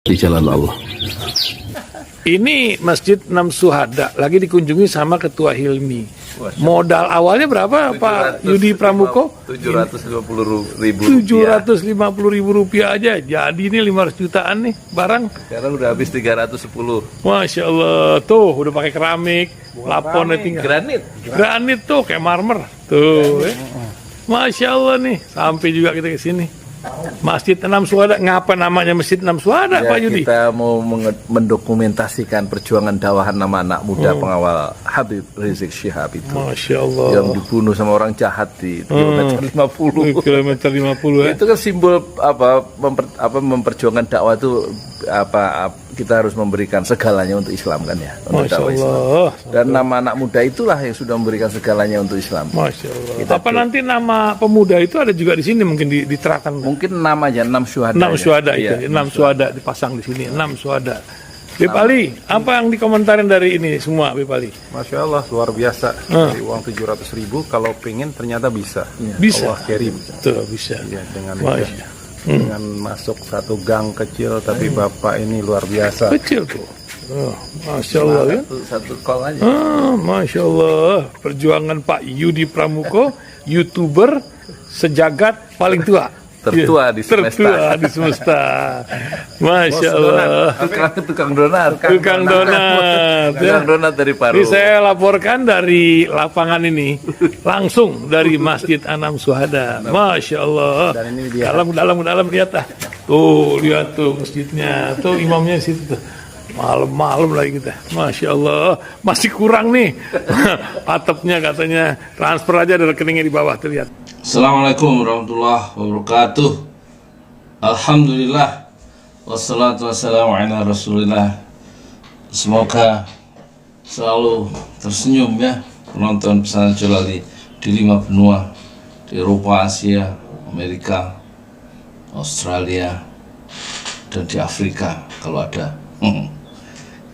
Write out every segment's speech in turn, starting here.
di jalan Allah. Ini Masjid Enam Syuhada lagi dikunjungi sama Ketua Hilmi. Modal awalnya berapa Pak Yudi Pramuko? 750.000 Rp750.000 aja. Jadi ini 500 jutaan nih barang. Sekarang udah habis 310. Masya Allah, tuh udah pakai keramik, laponnya tinggal. Granit tuh kayak marmer. Tuh, Masya Allah nih, sampai juga kita ke sini. Masjid Enam Syuhada, ngapa namanya Masjid Enam Syuhada, Ya, Pak Yudi? kita mau mendokumentasikan perjuangan dakwah nama anak muda pengawal Habib Rizik Syihab itu. Masya Allah. Yang dibunuh sama orang jahat di kilometer 50. Kilometer 50 ya. Itu kan simbol memperjuangkan dakwah itu kita harus memberikan segalanya untuk Islam kan ya, untuk Masya dakwah Islam. Allah. Dan nama anak muda itulah yang sudah memberikan segalanya untuk Islam. Masya Allah. Kita Apa nanti nama pemuda itu ada juga di sini mungkin diterapkan? Mungkin namanya 6 syuhada. Enam Syuhada itu, Iya, 6 Syuhada dipasang di sini, 6 Syuhada. Bipali, apa yang dikomentarin dari ini semua, Bipali? Masya Allah, luar biasa. Dari uang 700.000, kalau pengen ternyata bisa. Bisa. Allah kirim. Tuh, bisa. Ya, dengan Masya. masuk satu gang kecil, tapi Bapak ini luar biasa. Kecil tuh. Oh, Masya Allah ya. Satu call aja. Masya Allah. Perjuangan Pak Yudi Pramuko, YouTuber sejagat paling tua. Tertua di semesta. Tertua di semesta. Masya Allah. Tukang donat. Tukang donat. Tukang donat dari Paru. Ini saya laporkan dari lapangan ini, langsung dari Masjid Enam Syuhada. Masya Allah. Dan ini dia. Dalam lihat ah. Tuh lihat tuh masjidnya, tuh imamnya di situ tuh. Malam-malam lagi kita, Masya Allah, masih kurang nih. Atapnya katanya transfer aja dari rekeningnya di bawah, terlihat. Assalamualaikum warahmatullahi wabarakatuh. Alhamdulillah, wassalatu wassalamu ala rasulillah. Semoga selalu tersenyum ya penonton Pesantren Jolali di 5 benua, di Eropa, Asia, Amerika, Australia, dan di Afrika kalau ada.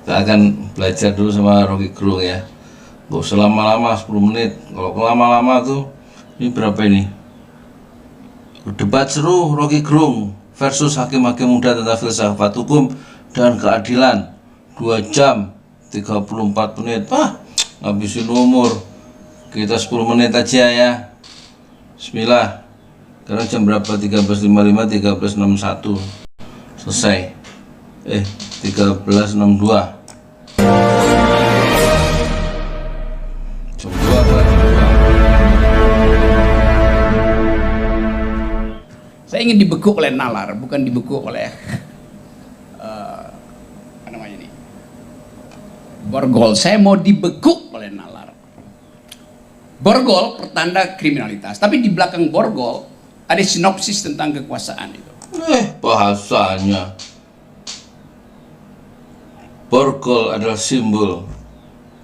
Kita akan belajar dulu sama Rocky Gerung ya. Gak usah lama-lama, 10 menit. Kalau lama-lama tuh, ini berapa ini? Debat seru Rocky Gerung versus hakim-hakim muda tentang filsafat hukum dan keadilan. 2 jam 34 menit. Ngabisin umur. Kita 10 menit aja ya. Bismillah. Sekarang jam berapa? 13.55, 13.61. Selesai. 13.62. Jam 2 kan? Saya ingin dibekuk oleh nalar, bukan dibekuk oleh apa namanya ini, borgol. Saya mau dibekuk oleh nalar. Borgol pertanda kriminalitas, tapi di belakang borgol ada sinopsis tentang kekuasaan itu. Bahasanya borgol adalah simbol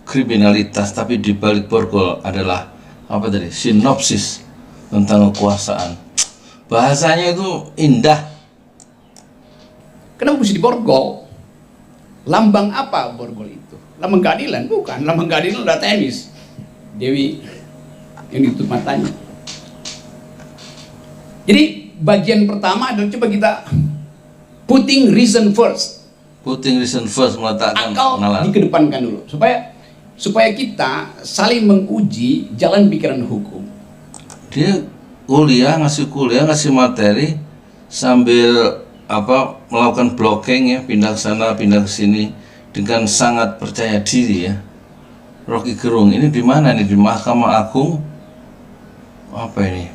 kriminalitas, tapi di balik borgol adalah apa tadi? Sinopsis tentang kekuasaan. Bahasanya itu indah. Kenapa mesti diborgol? Lambang apa borgol itu? Lambang keadilan? Bukan. Lambang keadilan udah tenis. Dewi yang ditutup matanya. Jadi bagian pertama adalah coba kita putting reason first. Putting reason first, meletakkan Akal nalar. dikedepankan dulu supaya kita saling menguji jalan pikiran hukum. Dia ngasih materi sambil melakukan blocking ya, pindah ke sana pindah ke sini dengan sangat percaya diri ya. Rocky Gerung ini di mana nih? Di Mahkamah Agung apa ini?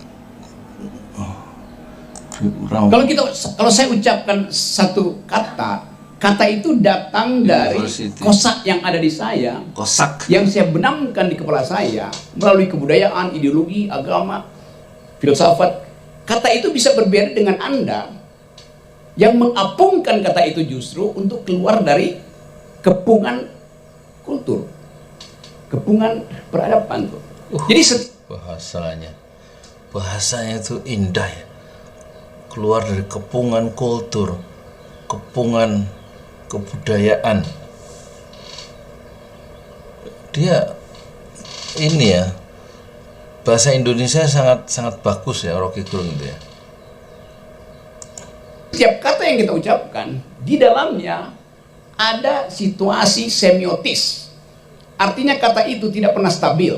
Kalau saya ucapkan satu kata itu datang dari University. kosak yang ada di saya, Kosak. yang saya benamkan di kepala saya melalui kebudayaan, ideologi, agama, filsafat. Kata itu bisa berbeda dengan Anda yang mengapungkan kata itu justru untuk keluar dari kepungan kultur, kepungan peradaban tuh. Jadi bahasanya itu indah ya. Keluar dari kepungan kultur, kepungan kebudayaan. Dia ini ya, bahasa Indonesia sangat bagus ya Rocky Gerung itu ya. Setiap kata yang kita ucapkan, di dalamnya ada situasi semiotis. Artinya kata itu tidak pernah stabil.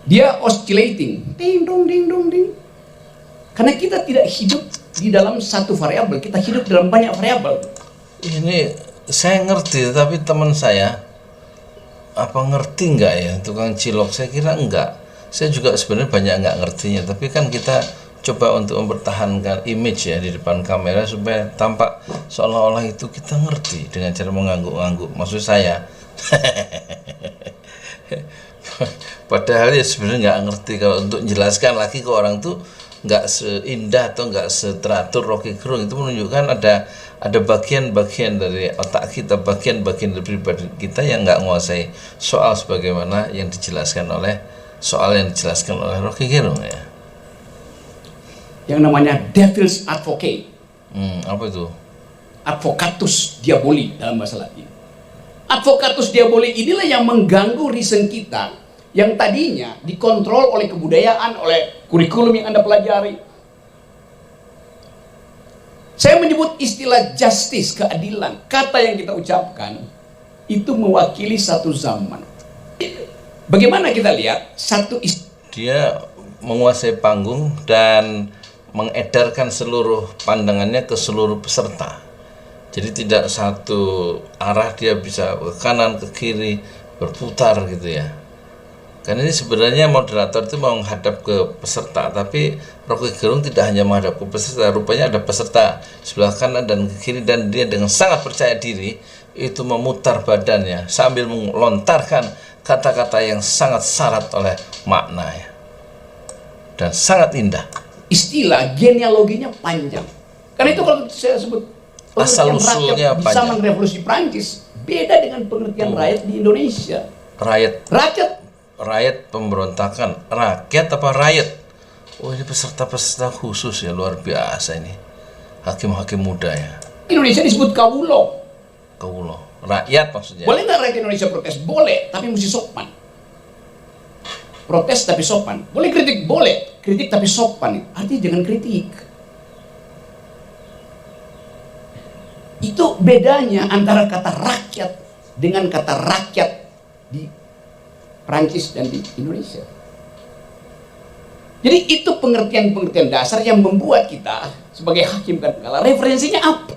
Dia oscillating. Ding dong, ding dong, ding. Karena kita tidak hidup di dalam satu variabel, kita hidup dalam banyak variabel. Ini saya ngerti, tapi teman saya apa ngerti nggak ya tukang cilok? Saya kira enggak. Saya juga sebenarnya banyak nggak ngertinya, tapi kan kita coba untuk mempertahankan image ya di depan kamera supaya tampak seolah-olah itu kita ngerti dengan cara mengangguk-angguk. Maksud saya, padahal ya sebenarnya nggak ngerti. Kalau untuk menjelaskan lagi ke orang tuh nggak seindah atau nggak seteratur Rocky Gerung. Itu menunjukkan ada bagian-bagian dari otak kita, bagian-bagian dari pribadi kita yang nggak menguasai soal sebagaimana yang dijelaskan oleh Rocky Gerung ya. Yang namanya devil's advocate. Apa itu? Advocatus diaboli dalam bahasa Latin. Advocatus diaboli inilah yang mengganggu reason kita yang tadinya dikontrol oleh kebudayaan, oleh kurikulum yang Anda pelajari. Saya menyebut istilah justice, keadilan. Kata yang kita ucapkan itu mewakili satu zaman. Bagaimana kita lihat Dia menguasai panggung dan mengedarkan seluruh pandangannya ke seluruh peserta. Jadi tidak satu arah, dia bisa ke kanan, ke kiri, berputar gitu ya. Karena ini sebenarnya moderator itu mau menghadap ke peserta, tapi Rocky Gerung tidak hanya menghadap ke peserta, rupanya ada peserta sebelah kanan dan ke kiri, dan dia dengan sangat percaya diri itu memutar badannya sambil melontarkan kata-kata yang sangat syarat oleh makna ya. Dan sangat indah. Istilah genealoginya panjang. Karena itu kalau saya sebut asal-usulnya di zaman revolusi Prancis beda dengan pengertian rakyat di Indonesia. Rakyat pemberontakan, rakyat apa rakyat? Oh, ini peserta-peserta khusus ya, luar biasa ini. Hakim-hakim muda ya. Indonesia disebut kawulo. Rakyat maksudnya. Boleh nggak rakyat Indonesia protes? Boleh, tapi mesti sopan. Protes tapi sopan. Boleh kritik? Boleh. Kritik tapi sopan. Artinya jangan kritik. Itu bedanya antara kata rakyat dengan kata rakyat di Prancis dan di Indonesia. Jadi itu pengertian-pengertian dasar yang membuat kita sebagai hakim kadangkala referensinya apa?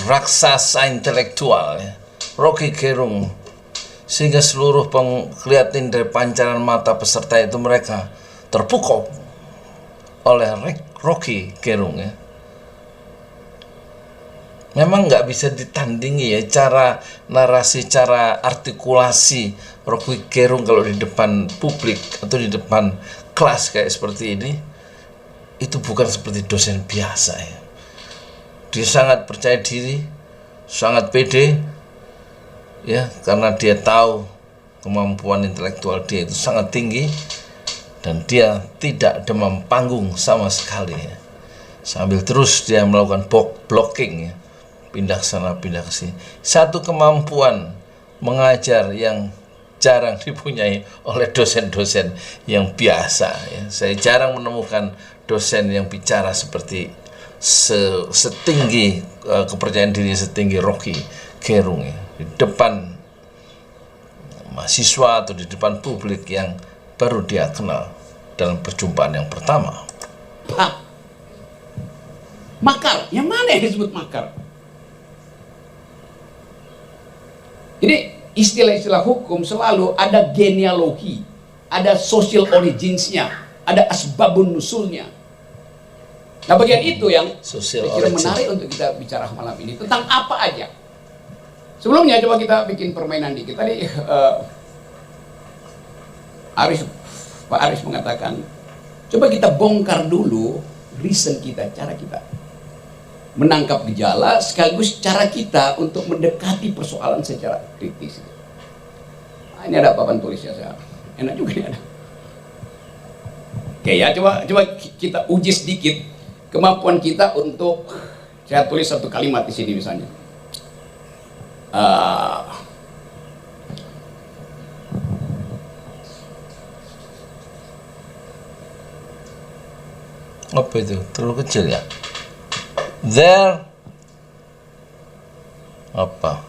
Raksasa intelektual ya. Rocky Gerung, sehingga seluruh kelihatan dari pancaran mata peserta itu mereka terpukau oleh Rocky Gerung ya. Memang nggak bisa ditandingi ya cara narasi, cara artikulasi Rocky Gerung kalau di depan publik atau di depan kelas kayak seperti ini. Itu bukan seperti dosen biasa ya. Dia sangat percaya diri, sangat pede ya, karena dia tahu kemampuan intelektual dia itu sangat tinggi dan dia tidak demam panggung sama sekali ya. Sambil terus dia melakukan blocking ya, pindah ke sana pindah ke sini. Satu kemampuan mengajar yang jarang dipunyai oleh dosen-dosen yang biasa ya. Saya jarang menemukan dosen yang bicara seperti setinggi kepercayaan diri setinggi Rocky Gerung ya, di depan mahasiswa atau di depan publik yang baru dia kenal dalam perjumpaan yang pertama. Makar, yang mana yang disebut makar? Jadi istilah-istilah hukum selalu ada genealogi, ada social originsnya, ada asbabun nusulnya. Nah bagian itu yang saya kira menarik untuk kita bicara malam ini. Tentang apa aja. Sebelumnya coba kita bikin permainan dikit. Tadi Pak Aris mengatakan, coba kita bongkar dulu reason kita, cara kita menangkap gejala sekaligus cara kita untuk mendekati persoalan secara kritis. Nah, ini ada papan tulis ya, saya enak juga ini ada. Oke ya, coba kita uji sedikit kemampuan kita untuk, saya tulis satu kalimat di sini misalnya. Apa itu? Terlalu kecil ya? There apa?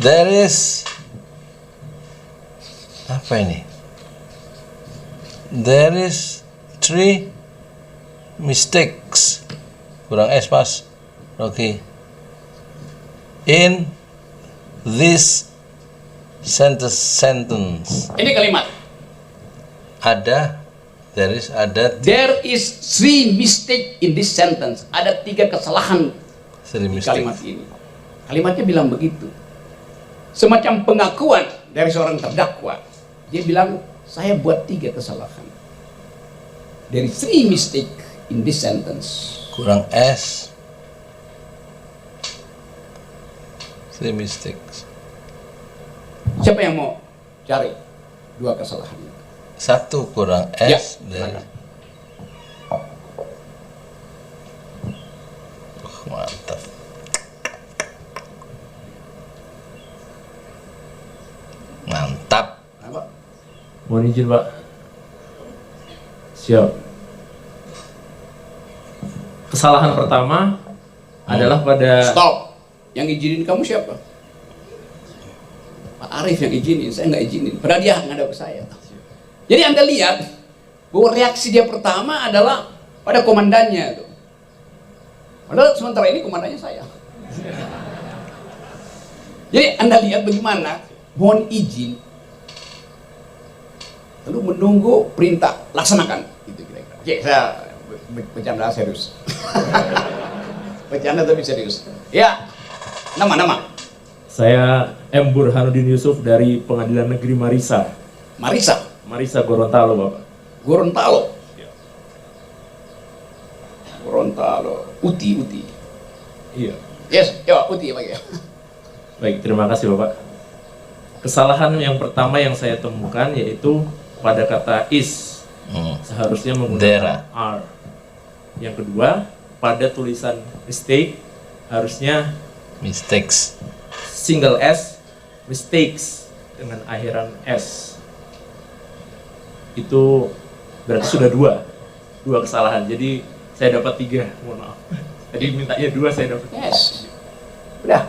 There is apa ini? There is 3 mistakes. Kurang S, Mas. Oke. In this sentence. Ini kalimat. There is 3 mistake in this sentence. Ada 3 kesalahan di kalimat ini. Kalimatnya bilang begitu. Semacam pengakuan dari seorang terdakwa. Dia bilang, saya buat 3 kesalahan. Dari 3 mistake in this sentence. Kurang S. 3 mistakes. Siapa yang mau cari 2 kesalahan? 1 kurang S Ya, dari mantap. Mantap. Apa? Mohon izin Pak. Siap. Kesalahan pertama adalah pada Stop. Yang izinin kamu siapa? Pak Arif yang izinin, saya nggak izinin. Padahal dia ngadap ke saya. Jadi Anda lihat bahwa reaksi dia pertama adalah pada komandannya. Padahal sementara ini komandannya saya. Jadi Anda lihat bagaimana mohon izin lalu menunggu perintah laksanakan. Gitu kira-kira. Oke, saya bercanda serius. Bercanda tapi serius. Ya, nama. saya M. Burhanuddin Yusuf dari Pengadilan Negeri Marisa. Marisa Gorontalo, Bapak. Gorontalo. Uti. Iya. Yes, ya Uti Pak ya. Baik, terima kasih Bapak. Kesalahan yang pertama yang saya temukan yaitu pada kata is. Seharusnya menggunakan R. Yang kedua, pada tulisan mistake harusnya Mistakes. single S, mistakes dengan akhiran S. Itu berarti sudah 2 kesalahan. Jadi saya dapat 3, mohon maaf. Tadi mintanya 2, saya dapat. Yes. Udah.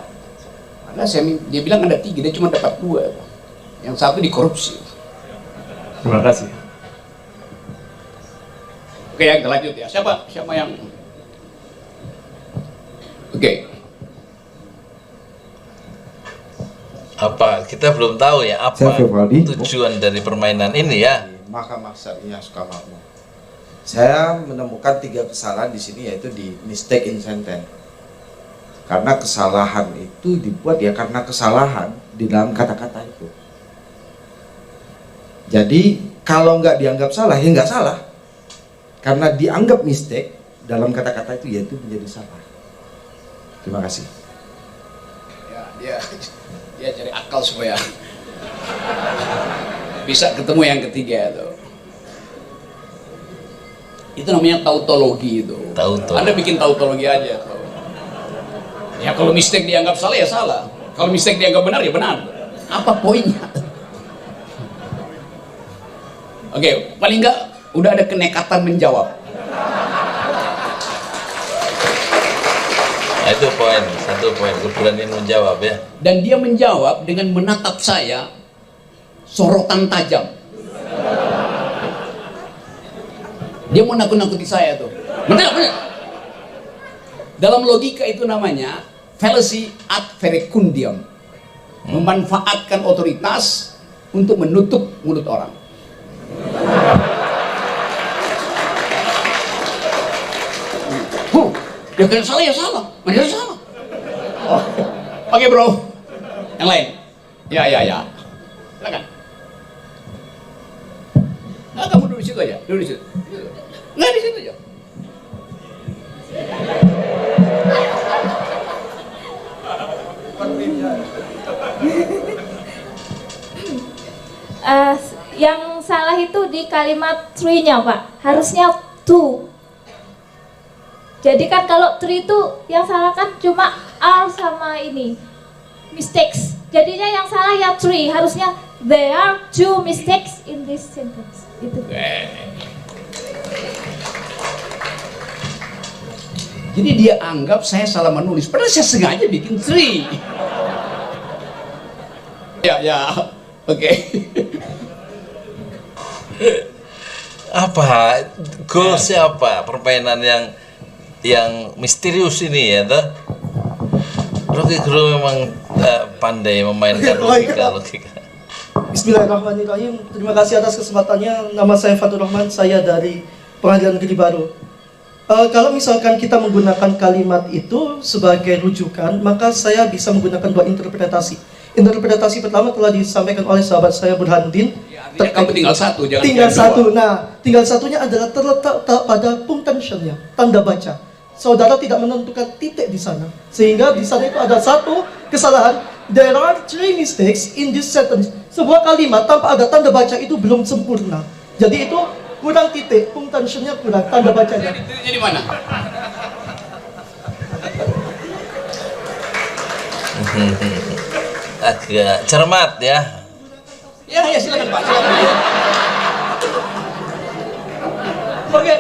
Karena dia bilang ada 3, dia cuma dapat 2. Yang satu dikorupsi. Terima kasih. Oke, ya kita lanjut ya. Siapa yang Oke. Apa kita belum tahu ya apa Saya Firvaldi. tujuan dari permainan ini ya? Mahkamah Syariah Sukamakmur. Saya menemukan 3 kesalahan di sini, yaitu di mistake in sentence. Karena kesalahan itu dibuat ya karena kesalahan di dalam kata-kata itu. Jadi kalau nggak dianggap salah ya nggak salah. Karena dianggap mistake dalam kata-kata itu yaitu menjadi salah. Terima kasih. Ya, dia cari akal supaya bisa ketemu yang ketiga itu. Itu namanya tautologi itu. Tautologi. Anda bikin tautologi aja. Ya kalau mistake dianggap salah ya salah. Kalau mistake dianggap benar ya benar. Apa poinnya? Oke, paling enggak udah ada kenekatan menjawab. Nah, itu satu poin keberanian menjawab ya. Dan dia menjawab dengan menatap saya sorotan tajam. Dia mau nakut-nakuti saya tuh. Benar. Dalam logika itu namanya fallacy ad verecundiam. Memanfaatkan otoritas untuk menutup mulut orang. Dia kena salah ya salah, mana salah. Oh, oke bro, yang lain. Ya. Silakan. Nah, kamu duduk di situ aja, duduk di situ. Nggak di situ aja. Yang salah itu di kalimat tree-nya Pak, harusnya to. Jadi kan kalau tree itu yang salah kan cuma R sama ini mistakes. Jadinya yang salah ya tree, harusnya there are 2 mistakes in this sentence. Itu. Jadi dia anggap saya salah menulis, padahal saya sengaja bikin tree. Ya, oke. Apa goals siapa permainan yang misterius ini ya toh? Rocky Gerung memang pandai memainkan logika. Bismillahirrahmanirrahim. Terima kasih atas kesempatannya. Nama saya Fatur Rahman, saya dari Pengadilan Negeri Baru. Kalau misalkan kita menggunakan kalimat itu sebagai rujukan, maka saya bisa menggunakan dua interpretasi. Interpretasi pertama telah disampaikan oleh sahabat saya Burhanuddin. Ya, kamu tinggal satu, jangan tinggal satu. dua. Nah, tinggal satunya adalah terletak pada punctuation-nya, tanda baca. Saudara tidak menentukan titik di sana, sehingga di sana itu ada satu kesalahan. There are 3 mistakes in this sentence. Sebuah kalimat tanpa ada tanda baca itu belum sempurna. Jadi itu kurang titik, punctuation-nya kurang, tanda bacanya. Jadi mana? Agak cermat ya. Ya silakan Pak. Oke.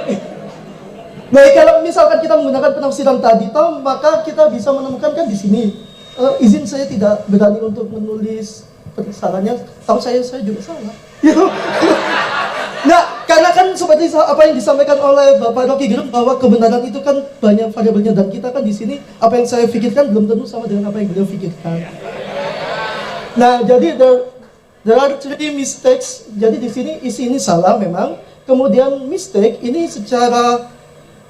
Baik, kalau misalkan kita menggunakan penafsiran tadi, maka kita bisa menemukan kan di sini. Izin saya tidak berani untuk menulis kesalahannya. Tahu saya juga salah. Nah, karena kan seperti apa yang disampaikan oleh Bapak Rocky Gerung bahwa kebenaran itu kan banyak variabelnya, dan kita kan di sini apa yang saya pikirkan belum tentu sama dengan apa yang beliau pikirkan. Nah, jadi there are 3 mistakes. Jadi di sini isi ini salah memang. Kemudian mistake ini secara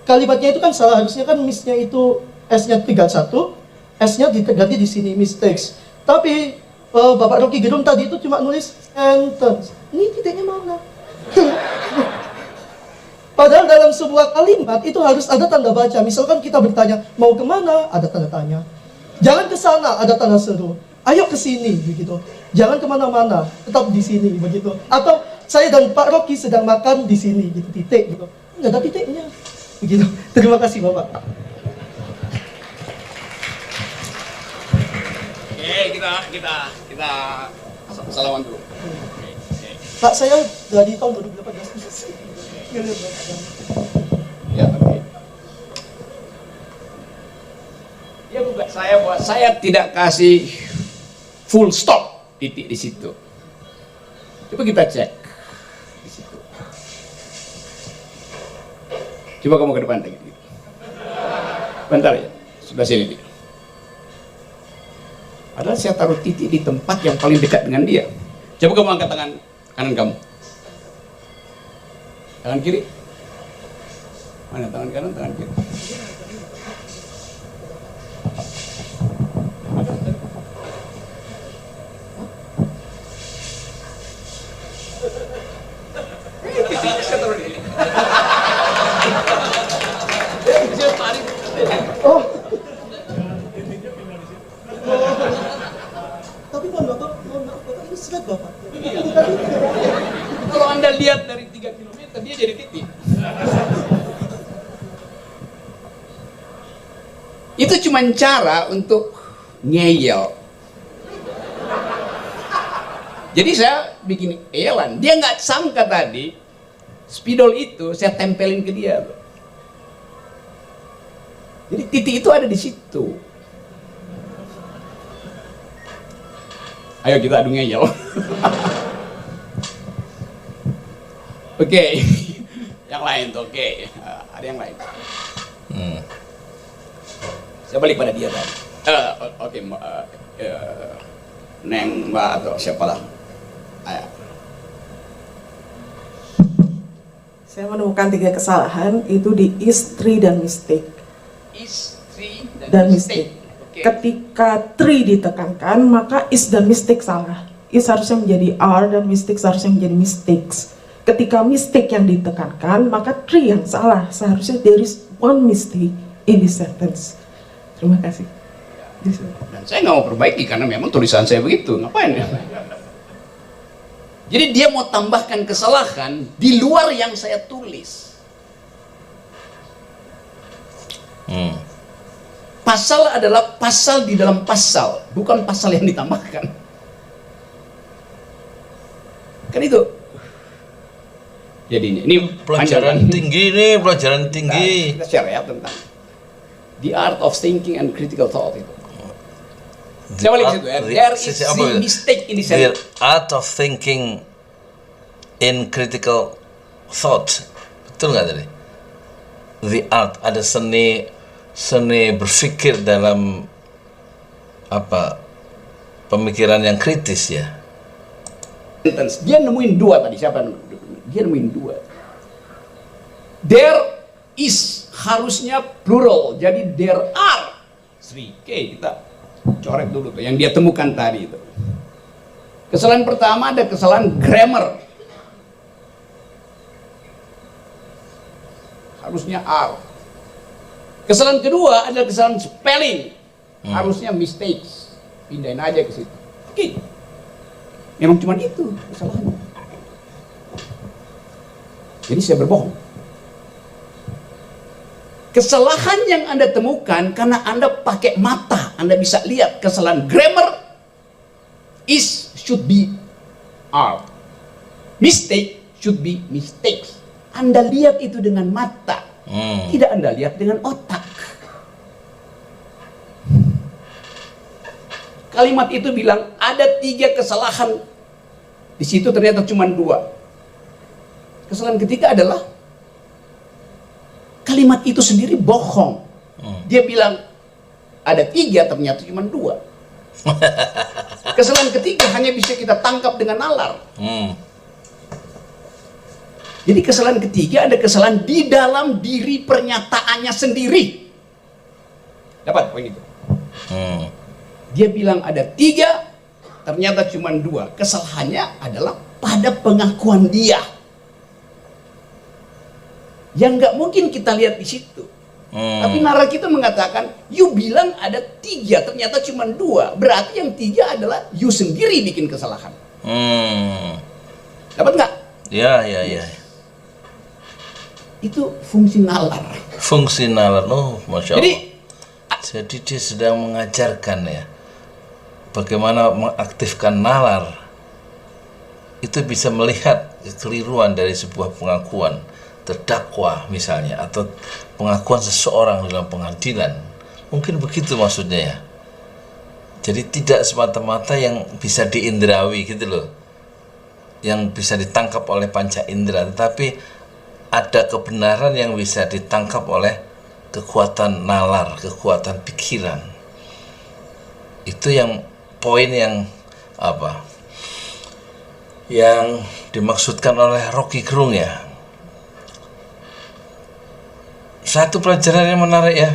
kalimatnya itu kan salah, harusnya kan miss-nya itu S-nya 31, S-nya diganti di sini mistakes. Tapi Bapak Rocky Gerung tadi itu cuma nulis sentence. Ini titiknya mana? Padahal dalam sebuah kalimat itu harus ada tanda baca. Misalkan kita bertanya, mau kemana? Ada tanda tanya. Jangan ke sana, ada tanda seru. Ayo ke sini, begitu. Jangan kemana-mana, tetap di sini, begitu. Atau saya dan Pak Rocky sedang makan di sini, gitu, titik, gitu. Nggak ada titiknya, begitu. Terima kasih, Bapak. Oke, kita salaman dulu. Pak, saya dari tahun 2018. Ya, oke. Dia juga saya tidak kasih full stop titik di situ. Coba kita cek di situ. Coba kamu ke depan lagi. Bentar ya, sebelah sini dia. Padahal saya taruh titik di tempat yang paling dekat dengan dia. Coba kamu angkat tangan kanan kamu. Tangan kiri. Mana tangan kanan, tangan kiri. Oh. Tapi mohon maaf, Bapak ini slide Bapak. Kalau Anda lihat dari 3 km, dia jadi titik. Itu cuma cara untuk ngeyel. Jadi saya bikin eyelan. Dia nggak sangka tadi spidol itu saya tempelin ke dia. Jadi titik itu ada di situ. Ayo kita adu ngeyel. Oke. Yang lain tuh, oke. Ada yang lain. Saya balik pada dia tadi. Oke, Neng, Mbak atau siapalah. Ayo. Saya menemukan 3 kesalahan itu di istri dan mistake. Istri Dan mistake. Okay. Ketika tree ditekankan, maka is dan mistake salah. Is harusnya menjadi are dan mistake seharusnya menjadi mistakes. Ketika mistake yang ditekankan, maka tree yang salah. Seharusnya there is one mistake in this sentence. Terima kasih. Dan saya nggak mau perbaiki karena memang tulisan saya begitu. Ngapain ya? Jadi dia mau tambahkan kesalahan di luar yang saya tulis. Pasal adalah pasal di dalam pasal, bukan pasal yang ditambahkan. Kan itu. Jadi ini Pelajaran tinggi nih, pelajaran tinggi. Kita share ya tentang. The art of thinking and critical thought itu. Saya balik situ ya. There is a mistake in the The art of thinking in critical thought. Betul nggak tadi? The art, ada seni berpikir dalam apa, pemikiran yang kritis ya. Dia nemuin dua tadi, siapa? Dia nemuin dua. There is harusnya plural, jadi there are. Oke, kita coret dulu tuh yang dia temukan tadi itu. Kesalahan pertama ada kesalahan grammar. Harusnya are. Kesalahan kedua adalah kesalahan spelling. Harusnya mistakes. Pindahin aja ke situ. Oke. Memang cuma itu kesalahannya. Jadi saya berbohong. Kesalahan yang Anda temukan karena Anda pakai mata, Anda bisa lihat kesalahan grammar should be are. Mistake should be mistakes. Anda lihat itu dengan mata, tidak Anda lihat dengan otak. Kalimat itu bilang ada 3 kesalahan, di situ ternyata cuma 2. Kesalahan ketiga adalah kalimat itu sendiri bohong. Dia bilang ada 3, ternyata cuma 2. Kesalahan ketiga hanya bisa kita tangkap dengan nalar. Jadi kesalahan ketiga ada kesalahan di dalam diri pernyataannya sendiri. Dapat poin itu? Dia bilang ada 3, ternyata cuma 2. Kesalahannya adalah pada pengakuan dia. Yang nggak mungkin kita lihat di situ. Tapi nalar kita mengatakan, you bilang ada 3, ternyata cuma 2. Berarti yang 3 adalah you sendiri bikin kesalahan. Dapat nggak? Ya. Itu fungsi nalar. Fungsi nalar, masya Allah. Jadi dia sedang mengajarkan ya, bagaimana mengaktifkan nalar. Itu bisa melihat kekeliruan dari sebuah pengakuan terdakwa misalnya, atau pengakuan seseorang dalam pengadilan. Mungkin begitu maksudnya ya. Jadi tidak semata-mata yang bisa diindrawi gitu loh, yang bisa ditangkap oleh panca indera, tetapi ada kebenaran yang bisa ditangkap oleh kekuatan nalar, kekuatan pikiran. Itu yang poin yang apa? Yang dimaksudkan oleh Rocky Gerung ya. Satu pelajaran yang menarik ya.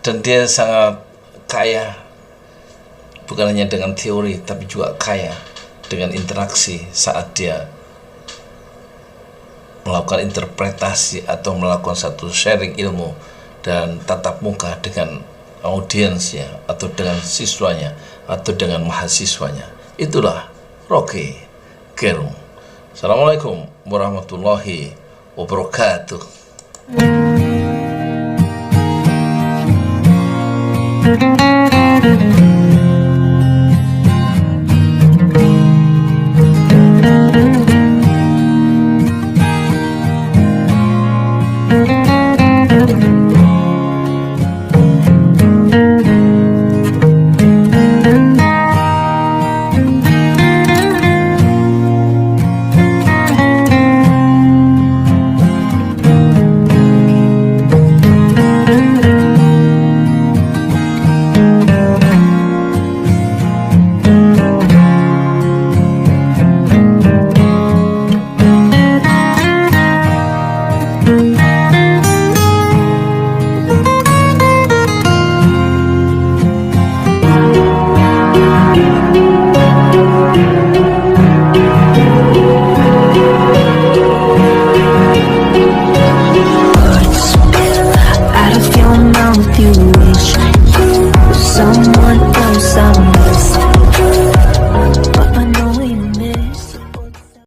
Dan dia sangat kaya, bukan hanya dengan teori, tapi juga kaya dengan interaksi saat dia melakukan interpretasi atau melakukan satu sharing ilmu dan tatap muka dengan audiensnya atau dengan siswanya atau dengan mahasiswanya. Itulah Rocky Gerung. Assalamualaikum warahmatullahi wabarakatuh.